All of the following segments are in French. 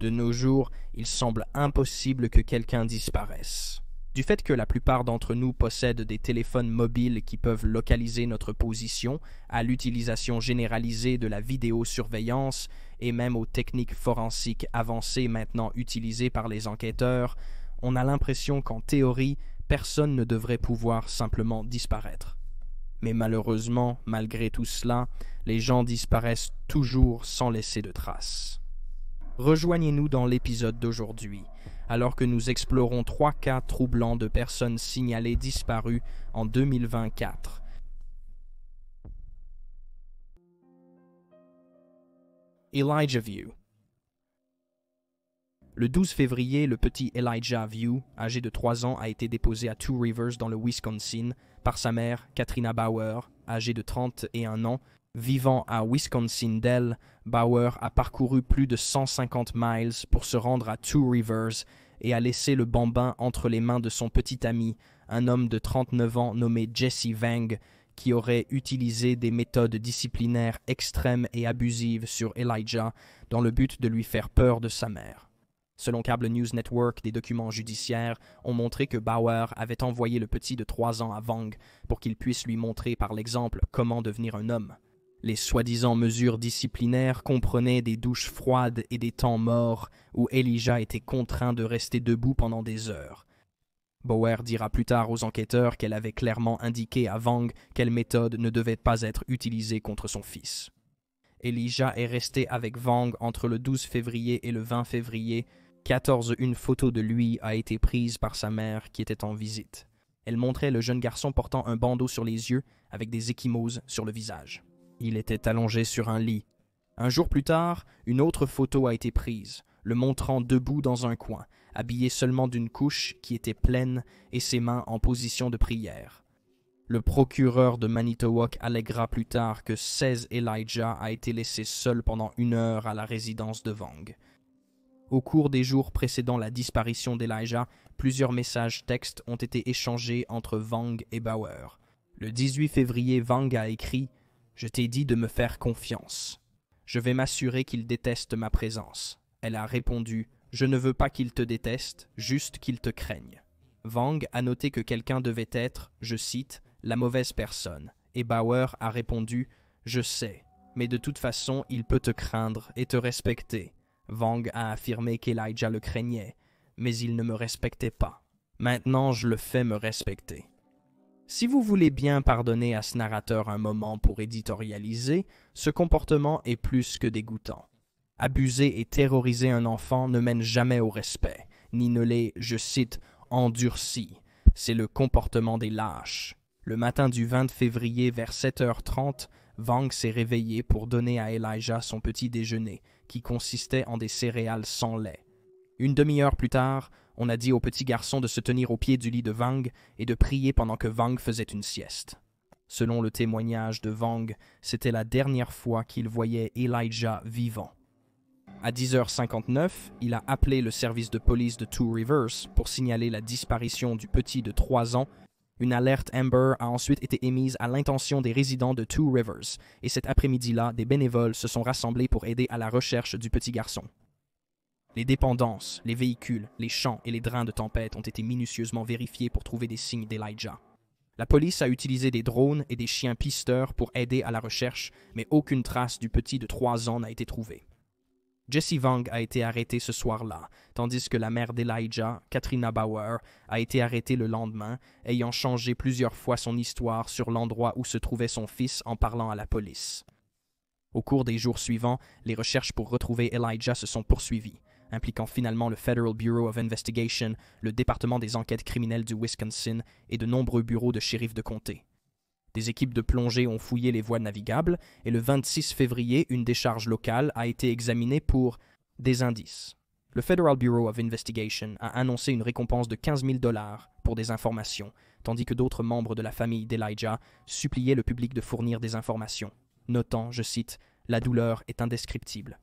De nos jours, il semble impossible que quelqu'un disparaisse. Du fait que la plupart d'entre nous possèdent des téléphones mobiles qui peuvent localiser notre position, à l'utilisation généralisée de la vidéosurveillance et même aux techniques forensiques avancées maintenant utilisées par les enquêteurs, on a l'impression qu'en théorie, personne ne devrait pouvoir simplement disparaître. Mais malheureusement, malgré tout cela, les gens disparaissent toujours sans laisser de traces. Rejoignez-nous dans l'épisode d'aujourd'hui, alors que nous explorons 3 cas troublants de personnes signalées disparues en 2024. Elijah View. Le 12 février, le petit Elijah View, âgé de 3 ans, a été déposé à Two Rivers dans le Wisconsin par sa mère, Katrina Bauer, âgée de 31 ans. Vivant à Wisconsin-Dells, Bauer a parcouru plus de 150 miles pour se rendre à Two Rivers et a laissé le bambin entre les mains de son petit ami, un homme de 39 ans nommé Jesse Vang, qui aurait utilisé des méthodes disciplinaires extrêmes et abusives sur Elijah dans le but de lui faire peur de sa mère. Selon Cable News Network, des documents judiciaires ont montré que Bauer avait envoyé le petit de 3 ans à Vang pour qu'il puisse lui montrer par l'exemple comment devenir un homme. Les soi-disant mesures disciplinaires comprenaient des douches froides et des temps morts où Elijah était contraint de rester debout pendant des heures. Bauer dira plus tard aux enquêteurs qu'elle avait clairement indiqué à Vang quelle méthode ne devait pas être utilisée contre son fils. Elijah est resté avec Vang entre le 12 février et le 20 février. Une photo de lui a été prise par sa mère qui était en visite. Elle montrait le jeune garçon portant un bandeau sur les yeux avec des ecchymoses sur le visage. Il était allongé sur un lit. Un jour plus tard, une autre photo a été prise, le montrant debout dans un coin, habillé seulement d'une couche qui était pleine et ses mains en position de prière. Le procureur de Manitowoc alléguera plus tard que 16 Elijah a été laissé seul pendant 1 heure à la résidence de Vang. Au cours des jours précédant la disparition d'Elijah, plusieurs messages textes ont été échangés entre Vang et Bauer. Le 18 février, Vang a écrit « Je t'ai dit de me faire confiance. Je vais m'assurer qu'il déteste ma présence. » Elle a répondu « Je ne veux pas qu'il te déteste, juste qu'il te craigne. » Vang a noté que quelqu'un devait être, je cite, « la mauvaise personne » et Bauer a répondu « Je sais, mais de toute façon, il peut te craindre et te respecter. » Vang a affirmé qu'Elijah le craignait, mais il ne me respectait pas. Maintenant, je le fais me respecter. Si vous voulez bien pardonner à ce narrateur un moment pour éditorialiser, ce comportement est plus que dégoûtant. Abuser et terroriser un enfant ne mène jamais au respect, ni ne l'est, je cite, « endurci ». C'est le comportement des lâches. Le matin du 20 février vers 7h30, Vang s'est réveillé pour donner à Elijah son petit déjeuner, qui consistait en des céréales sans lait. 1 demi-heure plus tard, on a dit au petit garçon de se tenir au pied du lit de Vang et de prier pendant que Vang faisait une sieste. Selon le témoignage de Vang, c'était la dernière fois qu'il voyait Elijah vivant. À 10h59, il a appelé le service de police de Two Rivers pour signaler la disparition du petit de 3 ans. Une alerte Amber a ensuite été émise à l'intention des résidents de Two Rivers, et cet après-midi-là, des bénévoles se sont rassemblés pour aider à la recherche du petit garçon. Les dépendances, les véhicules, les champs et les drains de tempête ont été minutieusement vérifiés pour trouver des signes d'Elijah. La police a utilisé des drones et des chiens pisteurs pour aider à la recherche, mais aucune trace du petit de 3 ans n'a été trouvée. Jesse Vang a été arrêté ce soir-là, tandis que la mère d'Elijah, Katrina Bauer, a été arrêtée le lendemain, ayant changé plusieurs fois son histoire sur l'endroit où se trouvait son fils en parlant à la police. Au cours des jours suivants, les recherches pour retrouver Elijah se sont poursuivies, impliquant finalement le Federal Bureau of Investigation, le département des enquêtes criminelles du Wisconsin et de nombreux bureaux de shérifs de comté. Des équipes de plongée ont fouillé les voies navigables et le 26 février, une décharge locale a été examinée pour des indices. Le Federal Bureau of Investigation a annoncé une récompense de 15 000 $ pour des informations, tandis que d'autres membres de la famille d'Elijah suppliaient le public de fournir des informations, notant, je cite, « La douleur est indescriptible.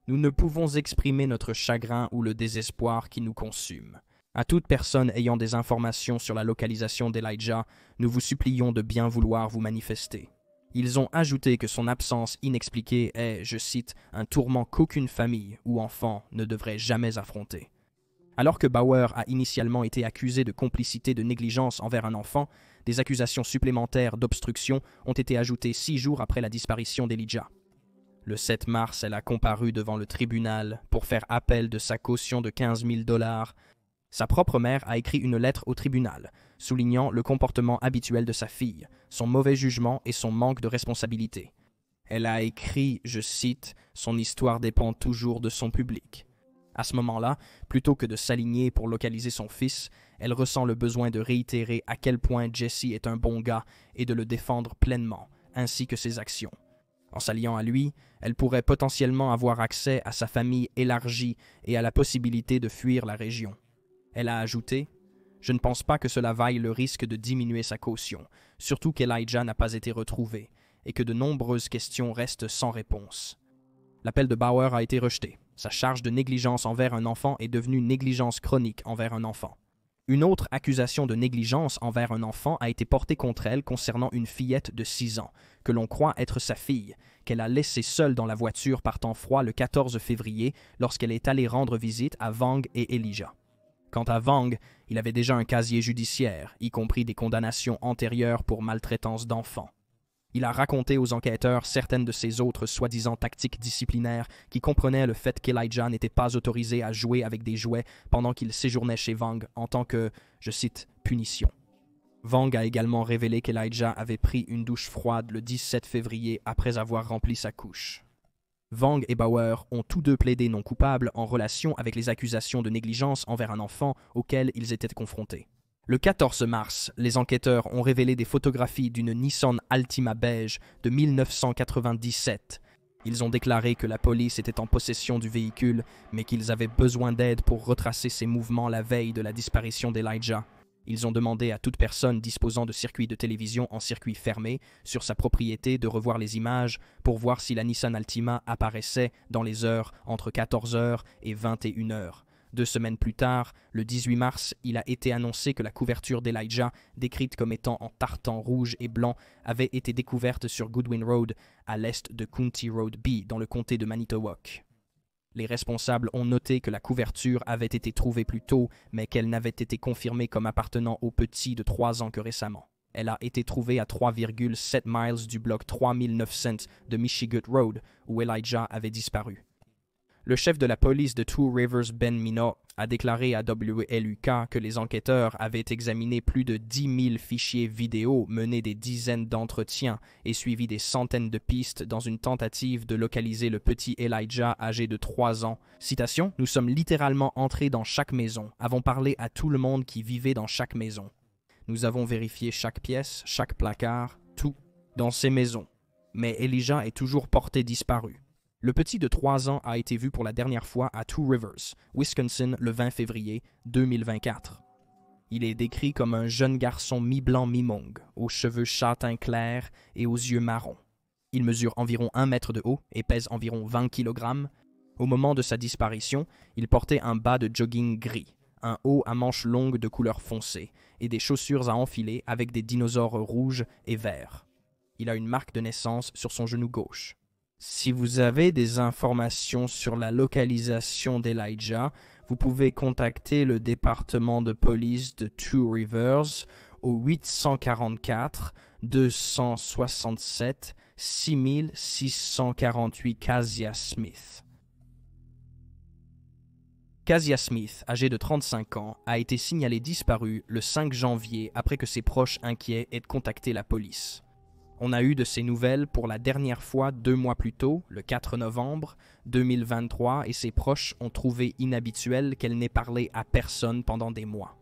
Nous ne pouvons exprimer notre chagrin ou le désespoir qui nous consume. À toute personne ayant des informations sur la localisation d'Elijah, nous vous supplions de bien vouloir vous manifester. Ils ont ajouté que son absence inexpliquée est, je cite, « un tourment qu'aucune famille ou enfant ne devrait jamais affronter ». Alors que Bauer a initialement été accusé de complicité de négligence envers un enfant, des accusations supplémentaires d'obstruction ont été ajoutées 6 jours après la disparition d'Elijah. Le 7 mars, elle a comparu devant le tribunal pour faire appel de sa caution de 15 000 $. Sa propre mère a écrit une lettre au tribunal, soulignant le comportement habituel de sa fille, son mauvais jugement et son manque de responsabilité. Elle a écrit, je cite, « Son histoire dépend toujours de son public ». À ce moment-là, plutôt que de s'aligner pour localiser son fils, elle ressent le besoin de réitérer à quel point Jesse est un bon gars et de le défendre pleinement, ainsi que ses actions. En s'alliant à lui, elle pourrait potentiellement avoir accès à sa famille élargie et à la possibilité de fuir la région. Elle a ajouté « Je ne pense pas que cela vaille le risque de diminuer sa caution, surtout qu'Elijah n'a pas été retrouvé et que de nombreuses questions restent sans réponse. » L'appel de Bauer a été rejeté. Sa charge de négligence envers un enfant est devenue négligence chronique envers un enfant. Une autre accusation de négligence envers un enfant a été portée contre elle concernant une fillette de 6 ans, que l'on croit être sa fille, qu'elle a laissée seule dans la voiture par temps froid le 14 février lorsqu'elle est allée rendre visite à Vang et Elijah. Quant à Vang, il avait déjà un casier judiciaire, y compris des condamnations antérieures pour maltraitance d'enfants. Il a raconté aux enquêteurs certaines de ses autres soi-disant tactiques disciplinaires qui comprenaient le fait qu'Elijah n'était pas autorisé à jouer avec des jouets pendant qu'il séjournait chez Vang en tant que, je cite, « punition ». Vang a également révélé qu'Elijah avait pris une douche froide le 17 février après avoir rempli sa couche. Vang et Bauer ont tous deux plaidé non coupables en relation avec les accusations de négligence envers un enfant auxquelles ils étaient confrontés. Le 14 mars, les enquêteurs ont révélé des photographies d'une Nissan Altima beige de 1997. Ils ont déclaré que la police était en possession du véhicule, mais qu'ils avaient besoin d'aide pour retracer ses mouvements la veille de la disparition d'Elijah. Ils ont demandé à toute personne disposant de circuits de télévision en circuit fermé sur sa propriété de revoir les images pour voir si la Nissan Altima apparaissait dans les heures entre 14h et 21h. 2 semaines plus tard, le 18 mars, il a été annoncé que la couverture d'Elijah, décrite comme étant en tartan rouge et blanc, avait été découverte sur Goodwin Road, à l'est de County Road B, dans le comté de Manitowoc. Les responsables ont noté que la couverture avait été trouvée plus tôt, mais qu'elle n'avait été confirmée comme appartenant au petit de 3 ans que récemment. Elle a été trouvée à 3,7 miles du bloc 3900 de Michigan Road, où Elijah avait disparu. Le chef de la police de Two Rivers, Ben Minot, a déclaré à WLUK que les enquêteurs avaient examiné plus de 10 000 fichiers vidéo, mené des dizaines d'entretiens et suivi des centaines de pistes dans une tentative de localiser le petit Elijah âgé de 3 ans. Citation, « Nous sommes littéralement entrés dans chaque maison, avons parlé à tout le monde qui vivait dans chaque maison. Nous avons vérifié chaque pièce, chaque placard, tout, dans ces maisons. Mais Elijah est toujours porté disparu. » Le petit de 3 ans a été vu pour la dernière fois à Two Rivers, Wisconsin, le 20 février 2024. Il est décrit comme un jeune garçon mi-blanc mi-mong, aux cheveux châtain clair et aux yeux marrons. Il mesure environ 1 mètre de haut et pèse environ 20 kg. Au moment de sa disparition, il portait un bas de jogging gris, un haut à manches longues de couleur foncée et des chaussures à enfiler avec des dinosaures rouges et verts. Il a une marque de naissance sur son genou gauche. Si vous avez des informations sur la localisation d'Elijah, vous pouvez contacter le département de police de Two Rivers au 844 267 6648 Casia Smith. Casia Smith, âgé de 35 ans, a été signalé disparu le 5 janvier après que ses proches inquiets aient contacté la police. On a eu de ses nouvelles pour la dernière fois 2 mois plus tôt, le 4 novembre 2023, et ses proches ont trouvé inhabituel qu'elle n'ait parlé à personne pendant des mois.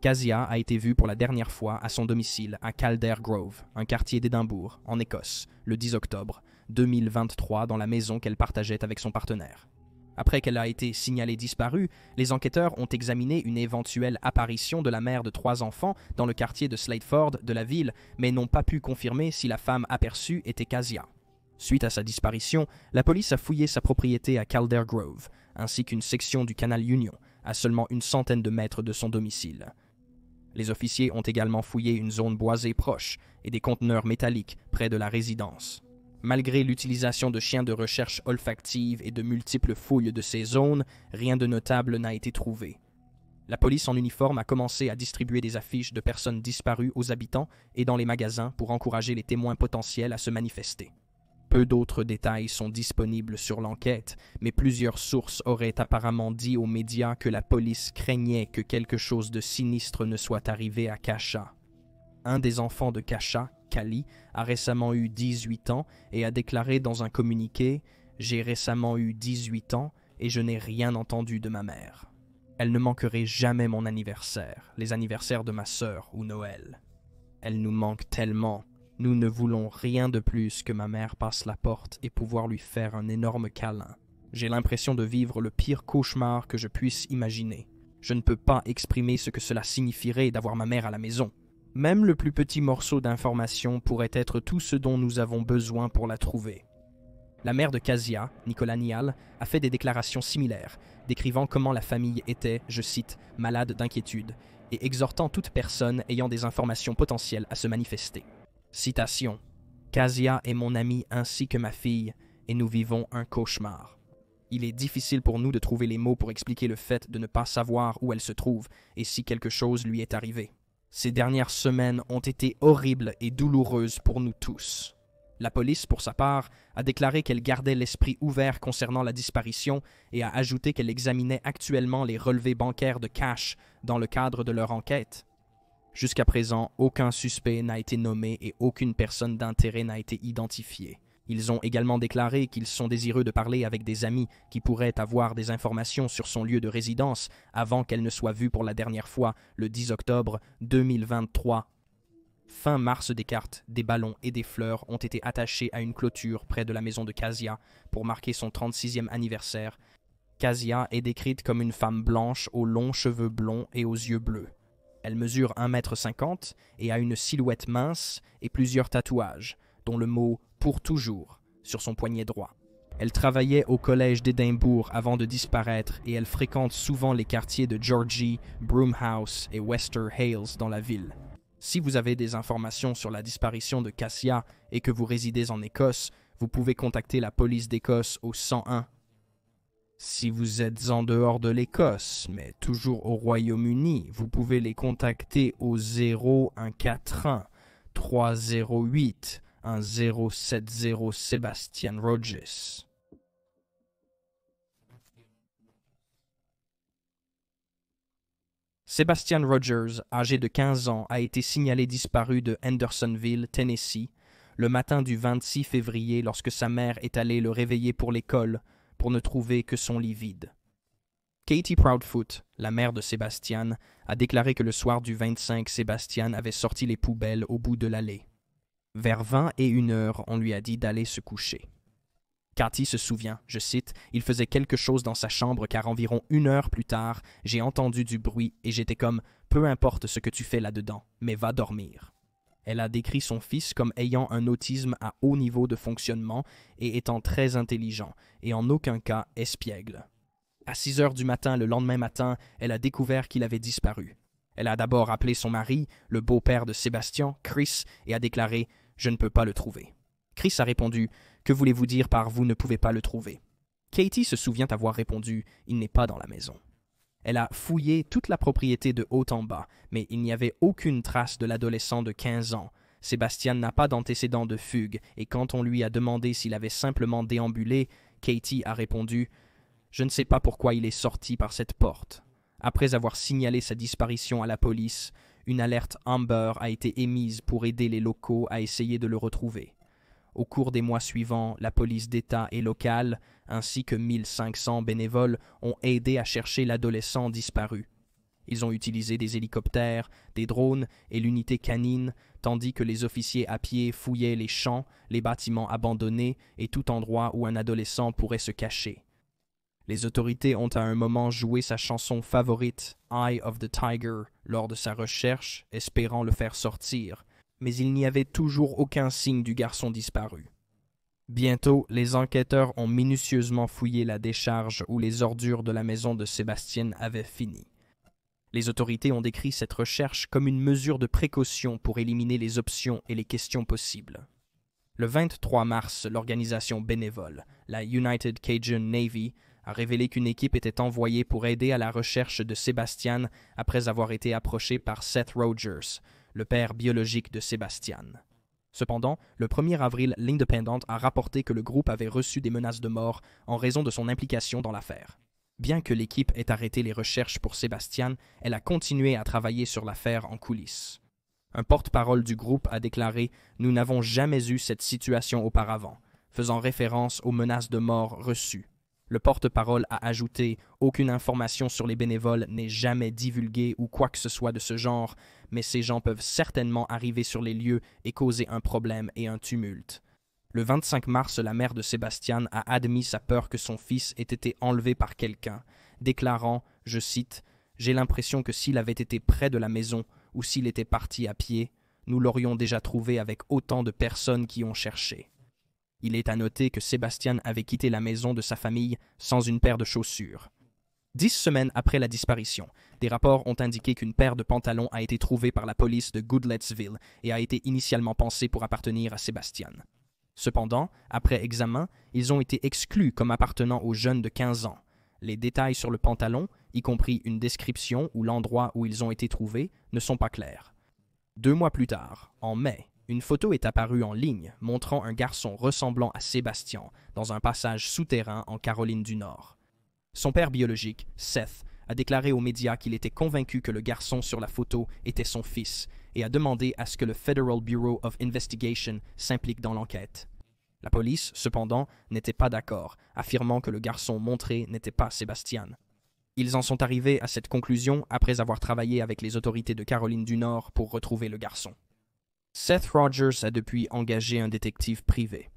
Casia a été vue pour la dernière fois à son domicile à Calder Grove, un quartier d'Édimbourg, en Écosse, le 10 octobre 2023 dans la maison qu'elle partageait avec son partenaire. Après qu'elle a été signalée disparue, les enquêteurs ont examiné une éventuelle apparition de la mère de 3 enfants dans le quartier de Slateford de la ville, mais n'ont pas pu confirmer si la femme aperçue était Casia. Suite à sa disparition, la police a fouillé sa propriété à Calder Grove, ainsi qu'une section du canal Union, à seulement une centaine de mètres de son domicile. Les officiers ont également fouillé une zone boisée proche et des conteneurs métalliques près de la résidence. Malgré l'utilisation de chiens de recherche olfactive et de multiples fouilles de ces zones, rien de notable n'a été trouvé. La police en uniforme a commencé à distribuer des affiches de personnes disparues aux habitants et dans les magasins pour encourager les témoins potentiels à se manifester. Peu d'autres détails sont disponibles sur l'enquête, mais plusieurs sources auraient apparemment dit aux médias que la police craignait que quelque chose de sinistre ne soit arrivé à Kasha. Un des enfants de Kasha, Kali, a récemment eu 18 ans et a déclaré dans un communiqué « J'ai récemment eu 18 ans et je n'ai rien entendu de ma mère. Elle ne manquerait jamais mon anniversaire, les anniversaires de ma sœur ou Noël. Elle nous manque tellement. Nous ne voulons rien de plus que ma mère passe la porte et pouvoir lui faire un énorme câlin. J'ai l'impression de vivre le pire cauchemar que je puisse imaginer. Je ne peux pas exprimer ce que cela signifierait d'avoir ma mère à la maison. Même le plus petit morceau d'information pourrait être tout ce dont nous avons besoin pour la trouver. » La mère de Kasia, Nicola Nial, a fait des déclarations similaires, décrivant comment la famille était, je cite, « malade d'inquiétude » et exhortant toute personne ayant des informations potentielles à se manifester. Citation. « Kasia est mon amie ainsi que ma fille, et nous vivons un cauchemar. Il est difficile pour nous de trouver les mots pour expliquer le fait de ne pas savoir où elle se trouve et si quelque chose lui est arrivé. Ces dernières semaines ont été horribles et douloureuses pour nous tous. » La police, pour sa part, a déclaré qu'elle gardait l'esprit ouvert concernant la disparition et a ajouté qu'elle examinait actuellement les relevés bancaires de Cash dans le cadre de leur enquête. Jusqu'à présent, aucun suspect n'a été nommé et aucune personne d'intérêt n'a été identifiée. Ils ont également déclaré qu'ils sont désireux de parler avec des amis qui pourraient avoir des informations sur son lieu de résidence avant qu'elle ne soit vue pour la dernière fois le 10 octobre 2023. Fin mars, des cartes, des ballons et des fleurs ont été attachés à une clôture près de la maison de Kasia pour marquer son 36e anniversaire. Kasia est décrite comme une femme blanche aux longs cheveux blonds et aux yeux bleus. Elle mesure 1,50 m et a une silhouette mince et plusieurs tatouages, dont le mot « pour toujours » sur son poignet droit. Elle travaillait au collège d'Édimbourg avant de disparaître et elle fréquente souvent les quartiers de Georgie, Broomhouse et Wester Hailes dans la ville. Si vous avez des informations sur la disparition de Kasia et que vous résidez en Écosse, vous pouvez contacter la police d'Écosse au 101. Si vous êtes en dehors de l'Écosse, mais toujours au Royaume-Uni, vous pouvez les contacter au 0141 308 1070 Sebastian Rogers. Sebastian Rogers, âgé de 15 ans, a été signalé disparu de Hendersonville, Tennessee, le matin du 26 février lorsque sa mère est allée le réveiller pour l'école pour ne trouver que son lit vide. Katie Proudfoot, la mère de Sebastian, a déclaré que le soir du 25, Sebastian avait sorti les poubelles au bout de l'allée. Vers 21 heures, on lui a dit d'aller se coucher. Cathy se souvient, je cite, « Il faisait quelque chose dans sa chambre car environ 1 heure plus tard, j'ai entendu du bruit et j'étais comme « Peu importe ce que tu fais là-dedans, mais va dormir. » Elle a décrit son fils comme ayant un autisme à haut niveau de fonctionnement et étant très intelligent, et en aucun cas espiègle. À 6 heures du matin le lendemain matin, elle a découvert qu'il avait disparu. Elle a d'abord appelé son mari, le beau-père de Sébastien, Chris, et a déclaré « Je ne peux pas le trouver. » Chris a répondu « Que voulez-vous dire par « vous ne pouvez pas le trouver » ?» Katie se souvient avoir répondu « Il n'est pas dans la maison. » Elle a fouillé toute la propriété de haut en bas, mais il n'y avait aucune trace de l'adolescent de 15 ans. Sébastien n'a pas d'antécédent de fugue, et quand on lui a demandé s'il avait simplement déambulé, Katie a répondu « Je ne sais pas pourquoi il est sorti par cette porte. » Après avoir signalé sa disparition à la police, une alerte Amber a été émise pour aider les locaux à essayer de le retrouver. Au cours des mois suivants, la police d'État et locale, ainsi que 1500 bénévoles, ont aidé à chercher l'adolescent disparu. Ils ont utilisé des hélicoptères, des drones et l'unité canine, tandis que les officiers à pied fouillaient les champs, les bâtiments abandonnés et tout endroit où un adolescent pourrait se cacher. Les autorités ont à un moment joué sa chanson favorite, Eye of the Tiger, lors de sa recherche, espérant le faire sortir, mais il n'y avait toujours aucun signe du garçon disparu. Bientôt, les enquêteurs ont minutieusement fouillé la décharge où les ordures de la maison de Sébastien avaient fini. Les autorités ont décrit cette recherche comme une mesure de précaution pour éliminer les options et les questions possibles. Le 23 mars, l'organisation bénévole, la United Cajun Navy, a révélé qu'une équipe était envoyée pour aider à la recherche de Sebastian après avoir été approché par Seth Rogers, le père biologique de Sebastian. Cependant, le 1er avril, l'Independent a rapporté que le groupe avait reçu des menaces de mort en raison de son implication dans l'affaire. Bien que l'équipe ait arrêté les recherches pour Sebastian, elle a continué à travailler sur l'affaire en coulisses. Un porte-parole du groupe a déclaré « Nous n'avons jamais eu cette situation auparavant », faisant référence aux menaces de mort reçues. Le porte-parole a ajouté « Aucune information sur les bénévoles n'est jamais divulguée ou quoi que ce soit de ce genre, mais ces gens peuvent certainement arriver sur les lieux et causer un problème et un tumulte. » Le 25 mars, la mère de Sebastian a admis sa peur que son fils ait été enlevé par quelqu'un, déclarant, je cite, « J'ai l'impression que s'il avait été près de la maison ou s'il était parti à pied, nous l'aurions déjà trouvé avec autant de personnes qui ont cherché. » Il est à noter que Sebastian avait quitté la maison de sa famille sans une paire de chaussures. 10 semaines après la disparition, des rapports ont indiqué qu'une paire de pantalons a été trouvée par la police de Goodlettsville et a été initialement pensée pour appartenir à Sebastian. Cependant, après examen, ils ont été exclus comme appartenant aux jeunes de 15 ans. Les détails sur le pantalon, y compris une description ou l'endroit où ils ont été trouvés, ne sont pas clairs. 2 mois plus tard, en mai, une photo est apparue en ligne montrant un garçon ressemblant à Sébastien dans un passage souterrain en Caroline du Nord. Son père biologique, Seth, a déclaré aux médias qu'il était convaincu que le garçon sur la photo était son fils et a demandé à ce que le Federal Bureau of Investigation s'implique dans l'enquête. La police, cependant, n'était pas d'accord, affirmant que le garçon montré n'était pas Sébastien. Ils en sont arrivés à cette conclusion après avoir travaillé avec les autorités de Caroline du Nord pour retrouver le garçon. Seth Rogers a depuis engagé un détective privé.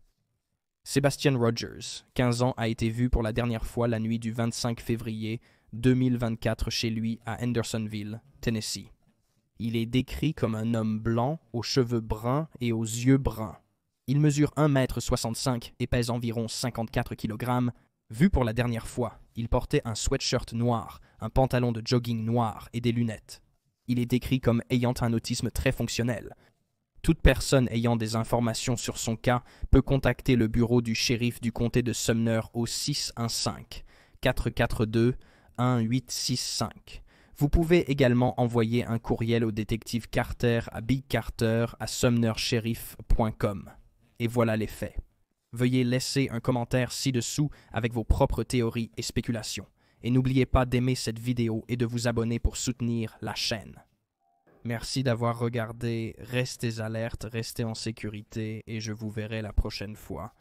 Sebastian Rogers, 15 ans, a été vu pour la dernière fois la nuit du 25 février 2024 chez lui à Hendersonville, Tennessee. Il est décrit comme un homme blanc, aux cheveux bruns et aux yeux bruns. Il mesure 1,65 m et pèse environ 54 kg. Vu pour la dernière fois, il portait un sweatshirt noir, un pantalon de jogging noir et des lunettes. Il est décrit comme ayant un autisme très fonctionnel. Toute personne ayant des informations sur son cas peut contacter le bureau du shérif du comté de Sumner au 615-442-1865. Vous pouvez également envoyer un courriel au détective Carter à bigcarter@sumnersheriff.com. Et voilà les faits. Veuillez laisser un commentaire ci-dessous avec vos propres théories et spéculations. Et n'oubliez pas d'aimer cette vidéo et de vous abonner pour soutenir la chaîne. Merci d'avoir regardé, restez alertes, restez en sécurité et je vous verrai la prochaine fois.